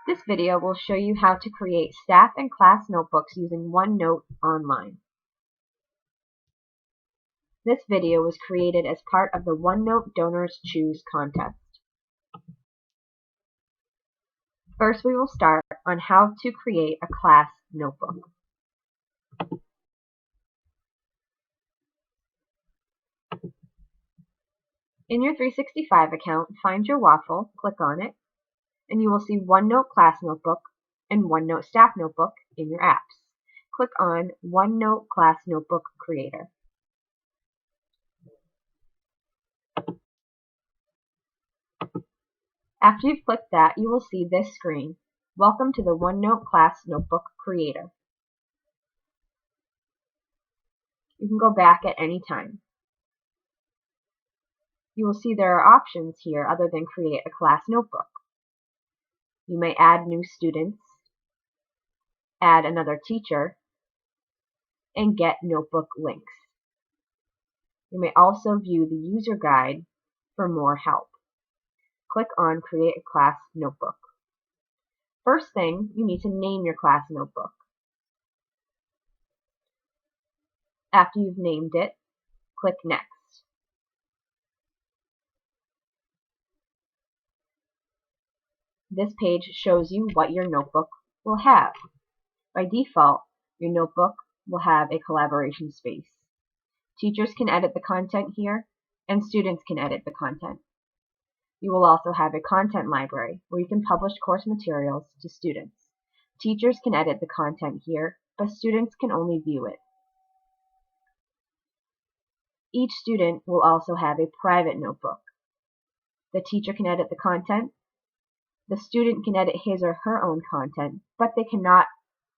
This video will show you how to create staff and class notebooks using OneNote online. This video was created as part of the OneNote Donors Choose contest. First, we will start on how to create a class notebook. In your 365 account, find your waffle, click on it, and you will see OneNote Class Notebook and OneNote Staff Notebook in your apps. Click on OneNote Class Notebook Creator. After you've clicked that, you will see this screen. Welcome to the OneNote Class Notebook Creator. You can go back at any time. You will see there are options here other than create a class notebook. You may add new students, add another teacher, and get notebook links. You may also view the user guide for more help. Click on Create a Class Notebook. First thing, you need to name your class notebook. After you've named it, click Next. This page shows you what your notebook will have. By default, your notebook will have a collaboration space. Teachers can edit the content here, and students can edit the content. You will also have a content library where you can publish course materials to students. Teachers can edit the content here, but students can only view it. Each student will also have a private notebook. The teacher can edit the content. The student can edit his or her own content, but they cannot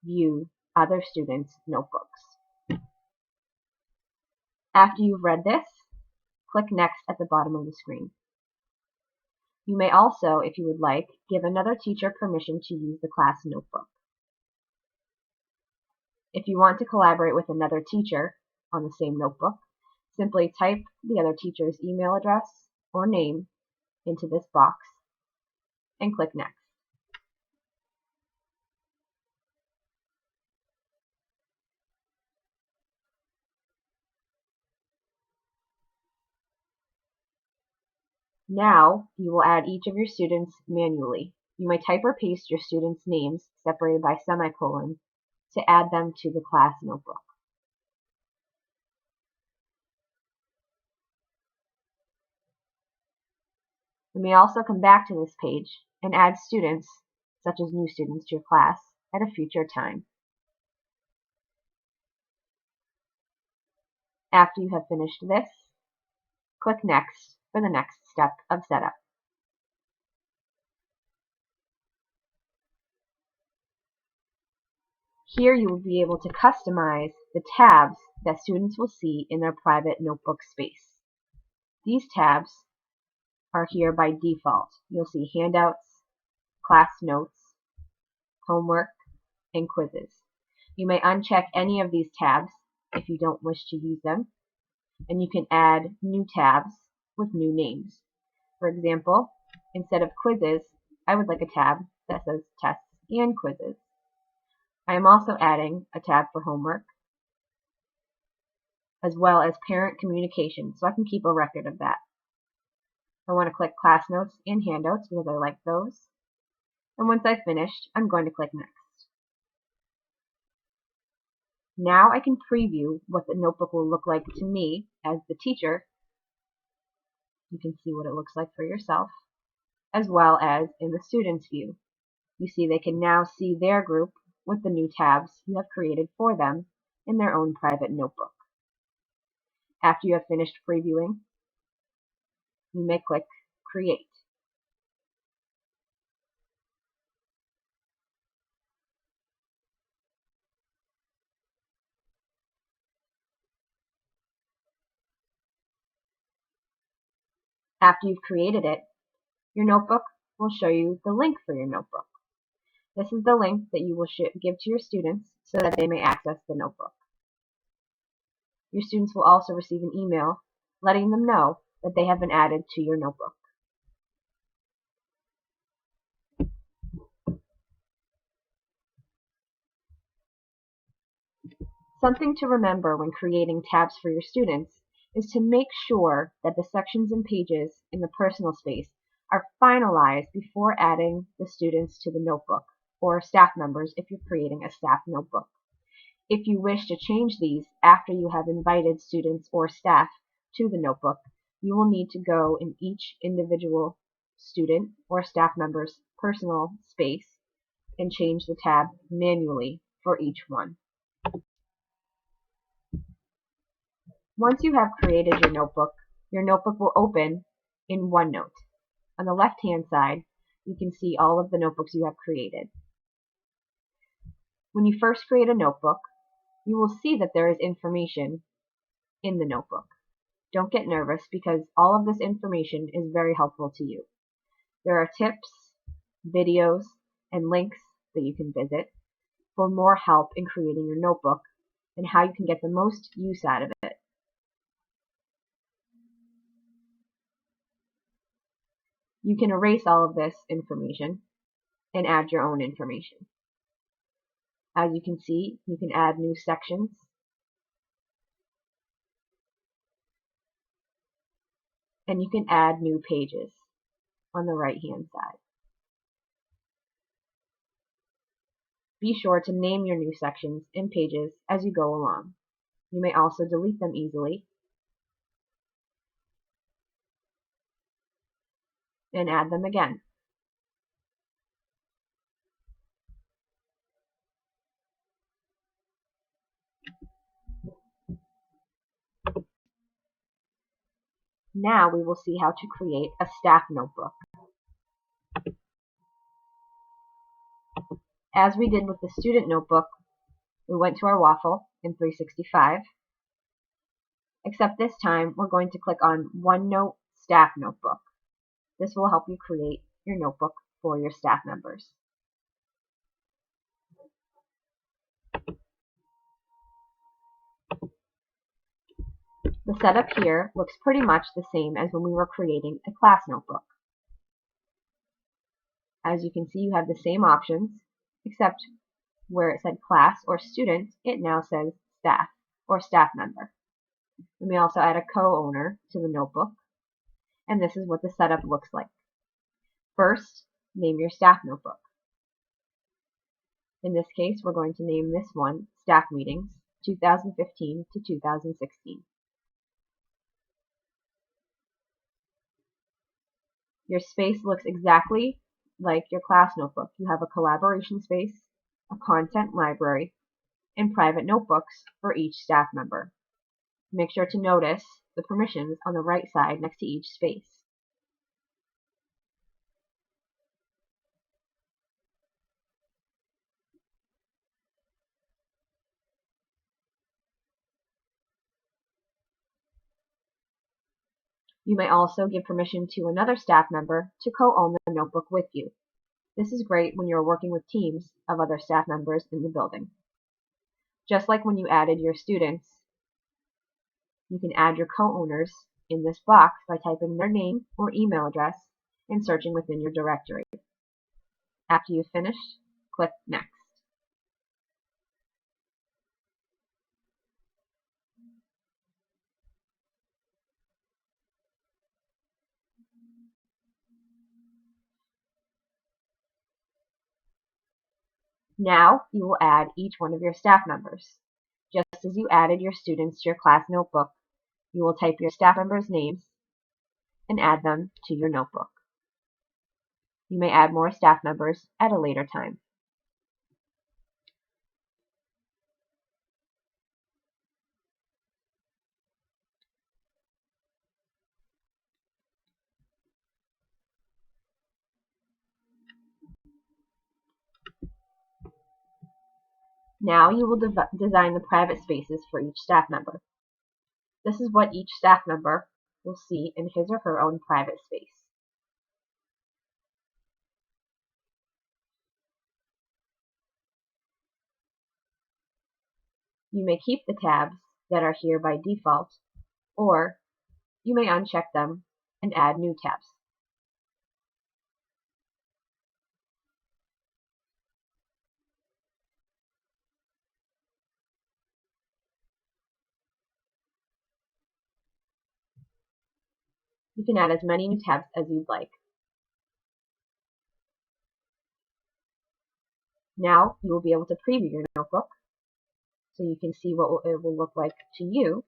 view other students' notebooks. After you've read this, click Next at the bottom of the screen. You may also, if you would like, give another teacher permission to use the class notebook. If you want to collaborate with another teacher on the same notebook, simply type the other teacher's email address or name into this box and click Next. Now, you will add each of your students manually. You may type or paste your students' names, separated by semicolons, to add them to the class notebook. You may also come back to this page and add students, such as new students, to your class at a future time. After you have finished this, click Next for the next step of setup. Here you will be able to customize the tabs that students will see in their private notebook space. These tabs are here by default. You'll see handouts, class notes, homework, and quizzes. You may uncheck any of these tabs if you don't wish to use them, and you can add new tabs with new names. For example, instead of quizzes, I would like a tab that says tests and quizzes. I am also adding a tab for homework, as well as parent communication, so I can keep a record of that. I want to click class notes and handouts because I like those. And once I've finished, I'm going to click Next. Now I can preview what the notebook will look like to me as the teacher. You can see what it looks like for yourself, as well as in the student's view. You see they can now see their group with the new tabs you have created for them in their own private notebook. After you have finished previewing, you may click Create. After you've created it, your notebook will show you the link for your notebook. This is the link that you will give to your students so that they may access the notebook. Your students will also receive an email letting them know that they have been added to your notebook. Something to remember when creating tabs for your students is to make sure that the sections and pages in the personal space are finalized before adding the students to the notebook, or staff members if you're creating a staff notebook. If you wish to change these after you have invited students or staff to the notebook, you will need to go in each individual student or staff member's personal space and change the tab manually for each one. Once you have created your notebook will open in OneNote. On the left-hand side, you can see all of the notebooks you have created. When you first create a notebook, you will see that there is information in the notebook. Don't get nervous because all of this information is very helpful to you. There are tips, videos, and links that you can visit for more help in creating your notebook and how you can get the most use out of it. You can erase all of this information and add your own information. As you can see, you can add new sections, and you can add new pages on the right-hand side. Be sure to name your new sections and pages as you go along. You may also delete them easily and add them again. Now we will see how to create a staff notebook. As we did with the student notebook, we went to our waffle in 365, except this time we're going to click on OneNote Staff Notebook. This will help you create your notebook for your staff members. The setup here looks pretty much the same as when we were creating a class notebook. As you can see, you have the same options, except where it said class or student, it now says staff or staff member. We may also add a co-owner to the notebook, and this is what the setup looks like. First, name your staff notebook. In this case, we're going to name this one Staff Meetings 2015 to 2016. Your space looks exactly like your class notebook. You have a collaboration space, a content library, and private notebooks for each staff member. Make sure to notice the permissions on the right side next to each space. You may also give permission to another staff member to co-own the notebook with you. This is great when you're working with teams of other staff members in the building. Just like when you added your students, you can add your co-owners in this box by typing their name or email address and searching within your directory. After you've finished, click Next. Now you will add each one of your staff members. Just as you added your students to your class notebook, you will type your staff members' names and add them to your notebook. You may add more staff members at a later time. Now you will design the private spaces for each staff member. This is what each staff member will see in his or her own private space. You may keep the tabs that are here by default, or you may uncheck them and add new tabs. You can add as many new tabs as you'd like. Now you will be able to preview your notebook so you can see what it will look like to you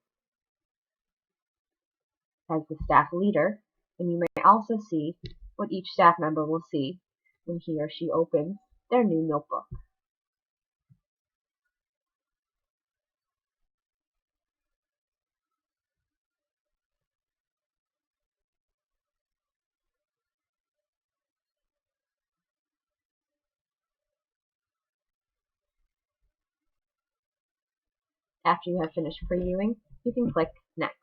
as the staff leader, and you may also see what each staff member will see when he or she opens their new notebook. After you have finished previewing, you can click Next.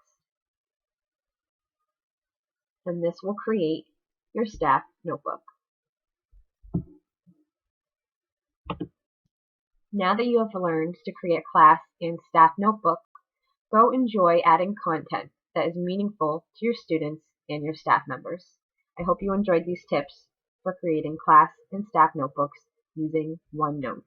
And this will create your staff notebook. Now that you have learned to create a class and staff notebook, go enjoy adding content that is meaningful to your students and your staff members. I hope you enjoyed these tips for creating class and staff notebooks using OneNote.